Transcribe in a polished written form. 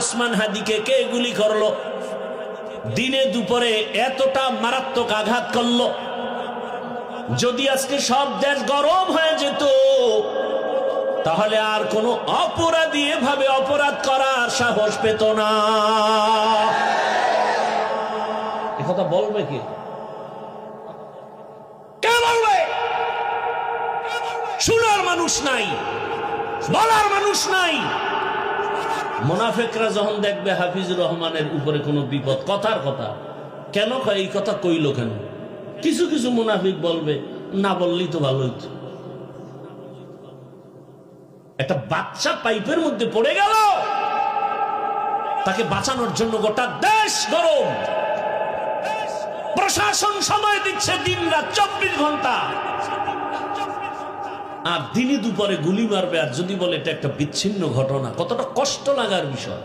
ওসমান হাদিকে কে গুলি করলো? দিনে দুপুরে এতটা মারাত্মক আঘাত করলো, যদি আজকে সব দেশ গরম হয়ে যেত তাহলে আর কোনো অপরাধী এভাবে অপরাধ করার সাহস পেত না। কথা বলবে কে? কে বলবে? শোনার মানুষ নাই, বলার মানুষ নাই। মুনাফিকরা যখন দেখবে হাফিজুর রহমানের উপরে কোনো বিপদ, কথার কথা কেন কয়, এই কথা কইল কেন? কিছু কিছু মুনাফিক বলবে না বললেই তো ভালো হইতো। একটা বাচ্চা পাইপের মধ্যে পড়ে গেল, তাকে বাঁচানোর জন্য গোটা দেশ গরম, প্রশাসন সময় দিচ্ছে দিন রাত 24 ঘন্টা, আর দিনে দুপুরে গুলি মারবে। আর যদি বলে এটা একটা বিচ্ছিন্ন ঘটনা, কতটা কষ্ট লাগার বিষয়।